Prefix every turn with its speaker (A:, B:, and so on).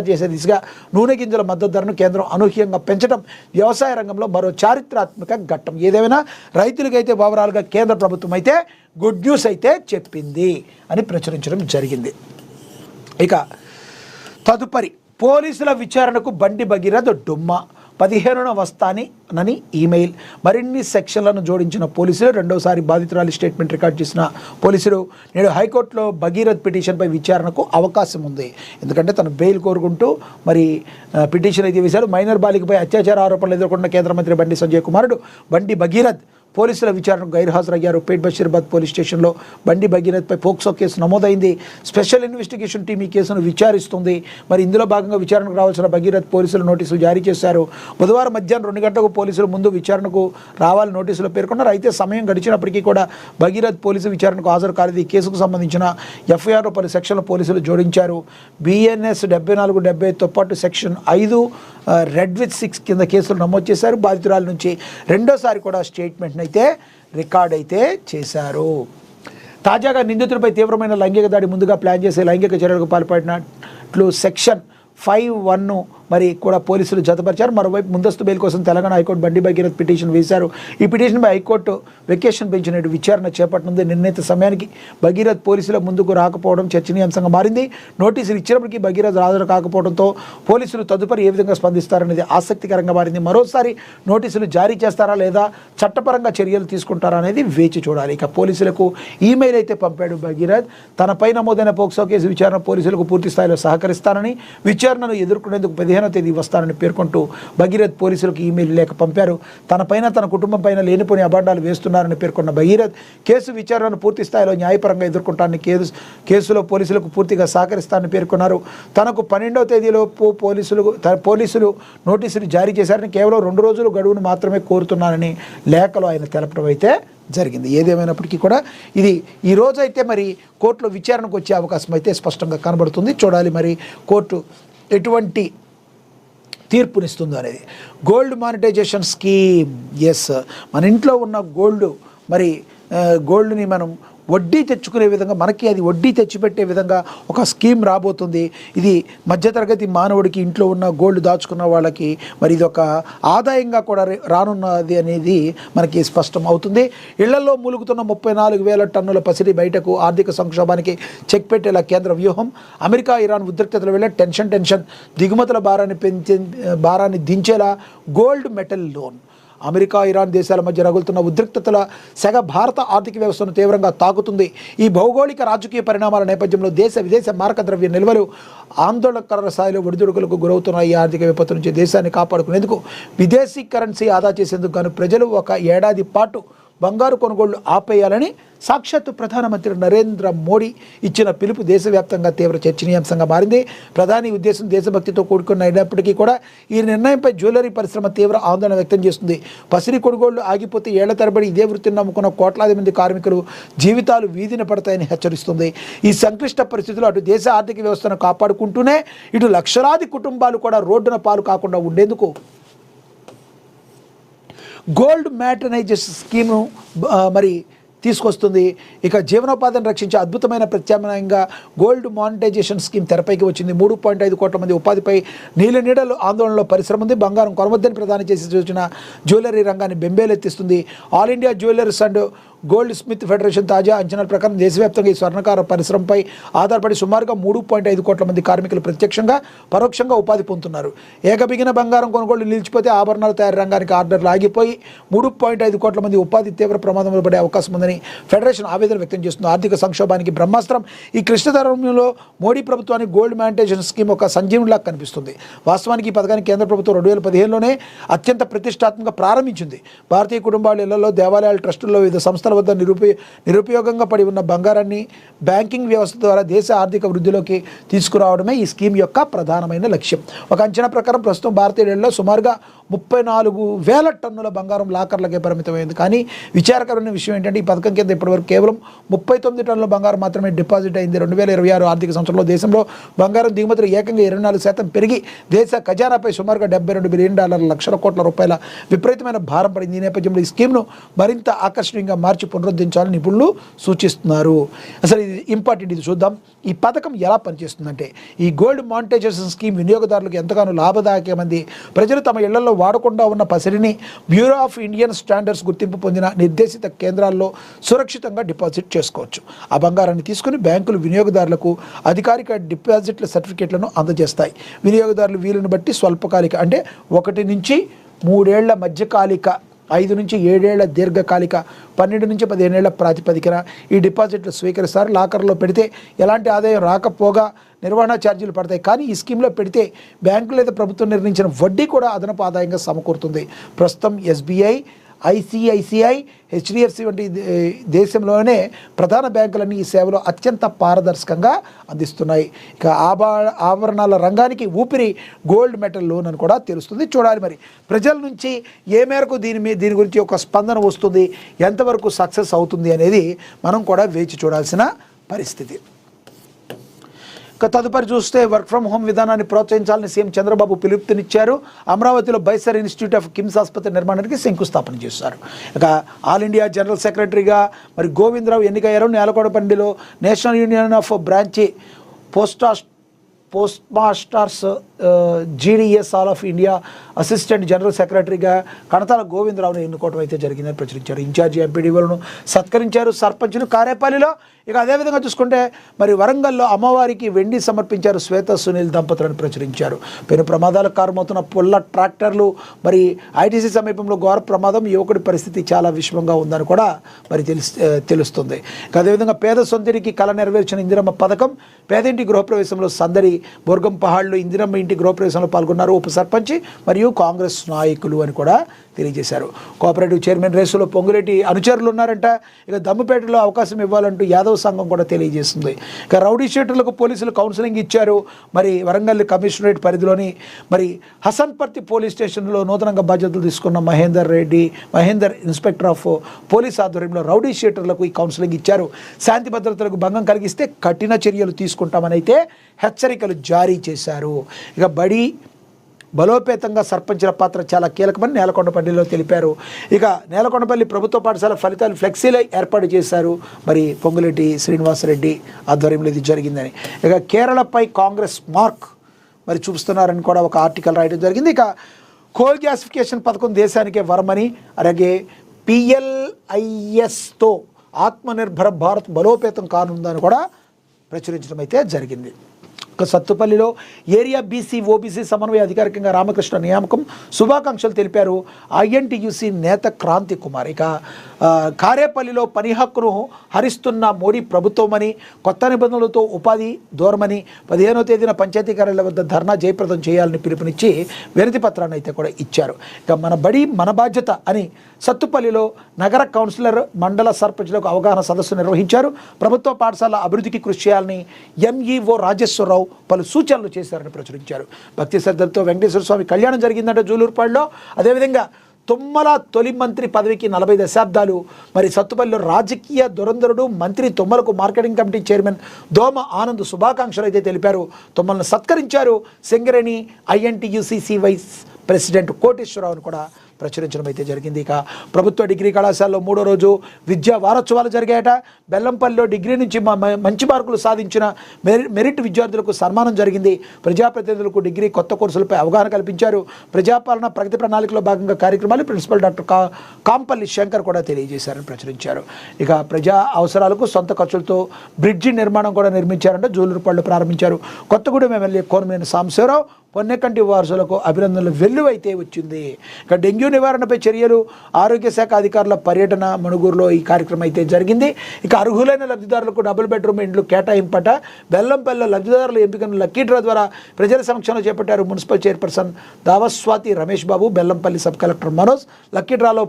A: చేసే దిశగా నూనె గింజల మద్దతు ధరను కేంద్రం అనూహ్యంగా పెంచడం వ్యవసాయ రంగంలో మరో చారిత్రాత్మక ఘట్టం. ఏదేమైనా రైతులకైతే ఓవరాల్గా కేంద్ర ప్రభుత్వం అయితే గుడ్ న్యూస్ అయితే చెప్పింది అని ప్రచురించడం జరిగింది. ఇక తదుపరి పోలీసుల విచారణకు బండి భగీరథ్ డుమ్మా 15న వస్తానని ఈమెయిల్. మరిన్ని సెక్షన్లను జోడించిన పోలీసులు రెండోసారి బాధితురాలి స్టేట్మెంట్ రికార్డ్ చేసిన పోలీసులు నేడు హైకోర్టులో భగీరథ్ పిటిషన్పై విచారణకు అవకాశం ఉంది. ఎందుకంటే తను బెయిల్ కోరుకుంటూ మరి పిటిషన్ అయితే వేశారు. మైనర్ బాలికపై అత్యాచార ఆరోపణలు ఎదుర్కొన్న కేంద్ర మంత్రి బండి సంజయ్ కుమారుడు బండి భగీరథ్ పోలీసుల విచారణకు గైర్హాజరయ్యారు. పేట్ బషీరాబాద్ పోలీస్ స్టేషన్లో బండి భగీరథ్పై పోక్సో కేసు నమోదైంది. స్పెషల్ ఇన్వెస్టిగేషన్ టీం ఈ కేసును విచారిస్తుంది. మరి ఇందులో భాగంగా విచారణకు రావాల్సిన భగీరథ్ పోలీసులు నోటీసులు జారీ చేశారు. బుధవారం మధ్యాహ్నం 2 గంటలకు పోలీసులు ముందు విచారణకు రావాలని నోటీసులో పేర్కొన్నారు. అయితే సమయం గడిచినప్పటికీ కూడా భగీరథ్ పోలీసు విచారణకు హాజరు కాలేదు. ఈ కేసుకు సంబంధించిన ఎఫ్ఐఆర్లో పలు సెక్షన్ల పోలీసులు జోడించారు. BNS 74, 75తో పాటు సెక్షన్ 5 రెడ్ విత్ 6 కింద కేసులు నమోదు చేశారు. బాధితురాల నుంచి రెండోసారి కూడా స్టేట్మెంట్ అయితే రికార్డ్ అయితే చేశారు. తాజాగా నిందితుడిపై తీవ్రమైన లైంగిక దాడి ముందుగా ప్లాన్ చేసే లైంగిక చర్యలకు పాల్పడినట్లు సెక్షన్ 5(1) మరి కూడా పోలీసులు జతపరిచారు. మరోవైపు ముందస్తు బెయిల్ కోసం తెలంగాణ హైకోర్టు బండి భగీరథ్ పిటిషన్ వేశారు. ఈ పిటిషన్పై హైకోర్టు వెకేషన్ బెంచ్ నేడు విచారణ చేపట్టనుంది. నిర్ణీత సమయానికి భగీరథ్ పోలీసుల ముందుకు రాకపోవడం చర్చనీయాంశంగా మారింది. నోటీసులు ఇచ్చినప్పటికీ భగీరథ్ హాజరు కాకపోవడంతో పోలీసులు తదుపరి ఏ విధంగా స్పందిస్తారనేది ఆసక్తికరంగా మారింది. మరోసారి నోటీసులు జారీ చేస్తారా లేదా చట్టపరంగా చర్యలు తీసుకుంటారా అనేది వేచి చూడాలి. ఇక పోలీసులకు ఈమెయిల్ అయితే పంపాడు భగీరథ్. తనపై నమోదైన పోక్సో కేసు విచారణ పోలీసులకు పూర్తి స్థాయిలో సహకరిస్తానని, విచారణను ఎదుర్కొనేందుకు 15వ తేదీ వస్తానని పేర్కొంటూ భగీరథ్ పోలీసులకు ఈమెయిల్ లేఖ పంపారు. తనపైన తన కుటుంబం పైన లేనిపోని అబద్ధాలు వేస్తున్నారని పేర్కొన్న భగీరథ్ కేసు విచారణను పూర్తి స్థాయిలో న్యాయపరంగా ఎదుర్కొంటానని, కేసులో పోలీసులకు పూర్తిగా సహకరిస్తానని పేర్కొన్నారు. తనకు 12వ తేదీలోపు పోలీసులు నోటీసులు జారీ చేశారని, కేవలం 2 రోజులు గడువును మాత్రమే కోరుతున్నానని లేఖలో ఆయన తెలపడం అయితే జరిగింది. ఏదేమైనప్పటికీ కూడా ఇది ఈ రోజు అయితే మరి కోర్టులో విచారణకు వచ్చే అవకాశం అయితే స్పష్టంగా కనబడుతుంది. చూడాలి మరి కోర్టు ఎటువంటి తీర్పునిస్తుందో అనేది. Gold monetisation scheme. ఎస్, మన ఇంట్లో ఉన్న గోల్డ్ని మనం వడ్డీ తెచ్చుకునే విధంగా, మనకి అది వడ్డీ తెచ్చిపెట్టే విధంగా ఒక స్కీమ్ రాబోతుంది. ఇది మధ్యతరగతి మానవుడికి, ఇంట్లో ఉన్న గోల్డ్ దాచుకున్న వాళ్ళకి మరి ఇది ఒక ఆదాయంగా కూడా రానున్నది అనేది మనకి స్పష్టం అవుతుంది. ఇళ్లలో మూలుగుతున్న 34,000 టన్నుల పసిడి బయటకు, ఆర్థిక సంక్షోభానికి చెక్ పెట్టేలా కేంద్ర వ్యూహం. అమెరికా ఇరాన్ ఉద్రిక్తతల వేళ టెన్షన్ దిగుమతుల భారాన్ని దించేలా gold metal loan. America Iran దేశాల మధ్య రగులుతున్న ఉద్రిక్తతల సెగ భారత ఆర్థిక వ్యవస్థను తీవ్రంగా తాకుతుంది. ఈ భౌగోళిక రాజకీయ పరిణామాల నేపథ్యంలో విదేశ మారక ద్రవ్య నిల్వలు ఆందోళనకర స్థాయిలో ఒడిదుడుకులకు గురవుతున్న ఈ ఆర్థిక విపత్తు నుంచి దేశాన్ని కాపాడుకునేందుకు విదేశీ కరెన్సీ ఆదా చేసేందుకు గాను ప్రజలు 1 ఏడాది పాటు బంగారు కొనుగోళ్లు ఆపేయాలని సాక్షాత్తు ప్రధానమంత్రి నరేంద్ర మోడీ ఇచ్చిన పిలుపు దేశవ్యాప్తంగా తీవ్ర చర్చనీయాంశంగా మారింది. ప్రధాని ఉద్దేశం దేశభక్తితో కూడుకున్నప్పటికీ కూడా ఈ నిర్ణయంపై జ్యువెలరీ పరిశ్రమ తీవ్ర ఆందోళన వ్యక్తం చేస్తుంది. పసిడి కొనుగోళ్లు ఆగిపోతే ఏళ్ల తరబడి ఇదే వృత్తిని నమ్ముకున్న కోట్లాది మంది కార్మికులు జీవితాలు వీధిన పడతాయని హెచ్చరిస్తుంది. ఈ సంక్లిష్ట పరిస్థితుల్లో అటు దేశ ఆర్థిక వ్యవస్థను కాపాడుకుంటూనే ఇటు లక్షలాది కుటుంబాలు కూడా రోడ్డున పాలు కాకుండా ఉండేందుకు గోల్డ్ మానిటైజేషన్ స్కీమ్ను మరి తీసుకొస్తుంది. ఇక జీవనోపాధిని రక్షించే అద్భుతమైన ప్రత్యామ్నాయంగా గోల్డ్ మానిటైజేషన్ స్కీమ్ తెరపైకి వచ్చింది. 3.5 కోట్ల మంది ఉపాధిపై నీడలు ఆందోళనలో పరిశ్రమ ఉంది. బంగారం కొనవద్దని ప్రదానం చేసి సూచన జ్యువెలరీ రంగాన్ని బెంబేలెత్తిస్తుంది. All India jewellers and goldsmith federation తాజా అంచనాల ప్రకారం దేశవ్యాప్తంగా ఈ స్వర్ణకార పరిశ్రమపై ఆధారపడి సుమారుగా 3.5 కోట్ల మంది కార్మికులు ప్రత్యక్షంగా పరోక్షంగా ఉపాధి పొందుతున్నారు. ఏకబిగిన బంగారం కొనుగోళ్లు నిలిచిపోతే ఆభరణాల తయారీ రంగానికి ఆర్డర్లు ఆగిపోయి 3.5 కోట్ల మంది ఉపాధి తీవ్ర ప్రమాదంలో పడే అవకాశం ఉందని ఫెడరేషన్ ఆవేదన వ్యక్తం చేస్తుంది. ఆర్థిక సంక్షోభానికి బ్రహ్మాస్త్రం. ఈ క్లిష్టతరంలో మోడీ ప్రభుత్వానికి గోల్డ్ మానిటైజేషన్ స్కీమ్ ఒక సంజీవునిలా కనిపిస్తుంది. వాస్తవానికి ఈ పథకాన్ని కేంద్ర ప్రభుత్వం 2015లోనే అత్యంత ప్రతిష్టాత్మకంగా ప్రారంభించింది. భారతీయ కుటుంబాల ఇళ్లలో, దేవాలయాల ట్రస్టుల్లో వివిధ సంస్థల వద్ద నిరుపయోగంగా పడి ఉన్న బంగారాన్ని బ్యాంకింగ్ వ్యవస్థ ద్వారా దేశ ఆర్థిక వృద్ధిలోకి తీసుకురావడమే ఈ స్కీమ్ యొక్క ప్రధానమైన లక్ష్యం. ఒక అంచనా ప్రకారం ప్రస్తుతం భారతీయులలో సుమారుగా 34,000 టన్నుల బంగారం లాకర్లకే పరిమితమైంది. కానీ విచారకరమైన విషయం ఏంటంటే ఈ పథకం కింద ఇప్పటివరకు కేవలం 39 టన్నుల బంగారం మాత్రమే డిపాజిట్ అయింది. 2026 ఆర్థిక సంవత్సరంలో దేశంలో బంగారం దిగుమతులు ఏకంగా 24% పెరిగి దేశ ఖజానాపై సుమారుగా $72 బిలియన్ లక్షల కోట్ల రూపాయల విపరీతమైన భారం పడింది. ఈ నేపథ్యంలో ఈ స్కీమ్ను మరింత ఆకర్షణీయంగా మార్చి మార్చి పునరుద్ధరించాలని నిపుణులు సూచిస్తున్నారు. అసలు ఇది ఇంపార్టెంట్, ఇది చూద్దాం. ఈ పథకం ఎలా పనిచేస్తుందంటే, ఈ గోల్డ్ మానిటైజేషన్ స్కీమ్ వినియోగదారులకు ఎంతగానో లాభదాయకమైంది. ప్రజలు తమ ఇళ్లలో వాడకుండా ఉన్న పసిడిని బ్యూరో ఆఫ్ ఇండియన్ స్టాండర్డ్స్ గుర్తింపు పొందిన నిర్దేశిత కేంద్రాల్లో సురక్షితంగా డిపాజిట్ చేసుకోవచ్చు. ఆ బంగారాన్ని తీసుకుని బ్యాంకులు వినియోగదారులకు అధికారిక డిపాజిట్ల సర్టిఫికేట్లను అందజేస్తాయి. వినియోగదారులు వీలుని బట్టి స్వల్పకాలిక అంటే 1 నుంచి 3 ఏళ్ల మధ్యకాలిక, 5 నుంచి 7 ఏళ్ల దీర్ఘకాలిక, 12 నుంచి 15 ఏళ్ల ప్రాతిపదికన ఈ డిపాజిట్లు స్వీకరిస్తారు. లాకర్లో పెడితే ఎలాంటి ఆదాయం రాకపోగా నిర్వహణ ఛార్జీలు పడతాయి. కానీ ఈ స్కీమ్లో పెడితే బ్యాంకులు లేదా ప్రభుత్వం నిర్ణయించిన వడ్డీ కూడా అదనపు ఆదాయంగా సమకూరుతుంది. ప్రస్తుతం SBI, ICICI, HDFC వంటి దేశంలోనే ప్రధాన బ్యాంకులన్నీ ఈ సేవలో అత్యంత పారదర్శకంగా అందిస్తున్నాయి. ఇక ఆభరణాల రంగానికి ఊపిరి గోల్డ్ మెటల్ లోన్ అని కూడా తెలుస్తుంది. చూడాలి మరి ప్రజల నుంచి ఏ మేరకు దీని గురించి ఒక స్పందన వస్తుంది, ఎంతవరకు సక్సెస్ అవుతుంది అనేది మనం కూడా వేచి చూడాల్సిన పరిస్థితి. తదుపరి చూస్తే వర్క్ ఫ్రమ్ హోమ్ విధానాన్ని ప్రోత్సహించాలని సీఎం చంద్రబాబు పిలుపునిచ్చారు. అమరావతిలో బైసర్ ఇన్స్టిట్యూట్ ఆఫ్ కిమ్స్ ఆసుపత్రి నిర్మాణానికి శంకుస్థాపన చేశారు. ఇక ఆల్ ఇండియా జనరల్ సెక్రటరీగా మరి గోవిందరావు ఎన్నికయ్యారు. నేలకొండపల్లిలో national union of branch postmasters GDS all of India assistant general సెక్రటరీగా కణతాల గోవిందరావును ఎన్నుకోవడం అయితే జరిగిందని ప్రచురించారు. ఇన్ఛార్జి ఎంపీడీఓలను సత్కరించారు. సర్పంచులు కారేపల్లిలో. ఇక అదేవిధంగా చూసుకుంటే మరి వరంగల్లో అమ్మవారికి వెండి సమర్పించారు. శ్వేత సునీల్ దంపతులను ప్రచురించారు. పెను ప్రమాదాలకు కారణమవుతున్న పుల్ల ట్రాక్టర్లు మరి ITC సమీపంలో ఘోర ప్రమాదం, యువకుడి పరిస్థితి చాలా విషమంగా ఉందని కూడా మరి తెలుస్తుంది. ఇక అదేవిధంగా పేద సొంతింటికి కళ నెరవేర్చిన ఇందిరమ్మ పథకం, పేదింటి గృహప్రవేశంలో సందడి, బొర్గం పహాడ్లో ఇందిరమ్మ ఇంటి గృహప్రవేశంలో పాల్గొన్నారు ఉప సర్పంచి మరియు కాంగ్రెస్ నాయకులు అని కూడా తెలియజేశారు. కోఆపరేటివ్ చైర్మన్ రేసులో పొంగులేటి అనుచరులు ఉన్నారంట. ఇక దమ్ముపేటలో అవకాశం ఇవ్వాలంటూ యాదవ్ సంఘం కూడా తెలియజేస్తుంది. ఇక రౌడీ షీటర్లకు పోలీసులు కౌన్సిలింగ్ ఇచ్చారు. మరి వరంగల్ కమిషనరేట్ పరిధిలోని మరి హసన్పర్తి పోలీస్ స్టేషన్లో నూతనంగా బాధ్యతలు తీసుకున్న మహేందర్ ఇన్స్పెక్టర్ ఆఫ్ పోలీస్ ఆధ్వర్యంలో రౌడీ షీటర్లకు ఈ కౌన్సిలింగ్ ఇచ్చారు. శాంతి భద్రతలకు భంగం కలిగిస్తే కఠిన చర్యలు తీసుకుంటామని అయితే హెచ్చరికలు జారీ చేశారు. ఇక బలోపేతంగా సర్పంచుల పాత్ర చాలా కీలకమని నేలకొండపల్లిలో తెలిపారు. ఇక నేలకొండపల్లి ప్రభుత్వ పాఠశాల ఫలితాలు ఫ్లెక్సీలో ఏర్పాటు చేశారు. మరి పొంగులేటి శ్రీనివాసరెడ్డి ఆధ్వర్యంలో ఇది జరిగిందని. ఇక కేరళపై కాంగ్రెస్ మార్క్ మరి చూపిస్తున్నారని కూడా ఒక ఆర్టికల్ రాయడం జరిగింది. ఇక కోల్ గ్యాసిఫికేషన్ పథకం దేశానికే వరమని, అలాగే PLISతో ఆత్మనిర్భర భారత్ బలోపేతం కానుందని కూడా ప్రచురించడం అయితే జరిగింది. సత్తుపల్లిలో ఏరియా BC OBC సమన్వయ అధికారికంగా రామకృష్ణ నియామకం శుభాకాంక్షలు తెలిపారు INTUC నేత క్రాంతి కుమార్. ఇక కారేపల్లిలో పని హక్కును హరిస్తున్న మోడీ ప్రభుత్వమని, కొత్త నిబంధనలతో ఉపాధి దూరమని 15వ తేదీన పంచాయతీ కార్యాలయాల వద్ద ధర్నా జయప్రదం చేయాలని పిలుపునిచ్చి వినతి పత్రాన్ని అయితే కూడా ఇచ్చారు. ఇక మన బడి మన బాధ్యత అని సత్తుపల్లిలో నగర కౌన్సిలర్ మండల సర్పంచులకు అవగాహన సదస్సు నిర్వహించారు. ప్రభుత్వ పాఠశాల అభివృద్ధికి కృషి చేయాలని MEO రాజేశ్వరరావు పలు సూచనలు చేశారని ప్రచురించారు. భక్తి శ్రద్ధలతో వెంకటేశ్వర స్వామి కళ్యాణం జరిగిందంటే జూలూరుపాడులో. అదేవిధంగా తుమ్మల తొలి మంత్రి పదవికి 40 దశాబ్దాలు. మరి సత్తుపల్లిలో రాజకీయ దురంధరుడు మంత్రి తుమ్మలకు మార్కెటింగ్ కమిటీ చైర్మన్ దోమ ఆనంద్ శుభాకాంక్షలు అయితే తెలిపారు. తుమ్మలను సత్కరించారు. సింగరేణి INTUC వైస్ ప్రెసిడెంట్ కోటేశ్వరరావును కూడా ప్రచురించడం అయితే జరిగింది. ఇక ప్రభుత్వ డిగ్రీ కళాశాలలో 3వ రోజు విద్యా వారోత్సవాలు జరిగాయట. బెల్లంపల్లిలో డిగ్రీ నుంచి మంచి మార్కులు సాధించిన మెరిట్ విద్యార్థులకు సన్మానం జరిగింది. ప్రజాప్రతినిధులకు డిగ్రీ కొత్త కోర్సులపై అవగాహన కల్పించారు. ప్రజాపాలన ప్రగతి ప్రణాళికలో భాగంగా కార్యక్రమాలు ప్రిన్సిపల్ డాక్టర్ కాంపల్లి శంకర్ కూడా తెలియజేశారని ప్రచురించారు. ఇక ప్రజా అవసరాలకు సొంత ఖర్చులతో బ్రిడ్జి నిర్మాణం కూడా నిర్మించారంటే జూలూరుపాడులో ప్రారంభించారు. కొత్తగూడెం ఎమ్మెల్యే కోనమనేని సాంబశివరావు పొన్నెకంటి వారసులకు అభినందనలు వెల్లువైతే వచ్చింది. ఇక డెంగ్యూ నివారణపై చర్యలు, ఆరోగ్య శాఖ అధికారుల పర్యటన మణుగూరులో ఈ కార్యక్రమం అయితే జరిగింది. ఇక అర్హులైన లబ్ధిదారులకు డబుల్ బెడ్రూమ్ ఇండ్లు కేటాయింపట. బెల్లంపల్లిలో లబ్ధిదారుల ఎంపికను లక్కీ డ్రా ద్వారా ప్రజల సమక్షంలో చేపట్టారు మున్సిపల్ చైర్పర్సన్ దావస్వాతి Ramesh Babu, Bellampalli sub collector Manoj. Lucky డ్రాలో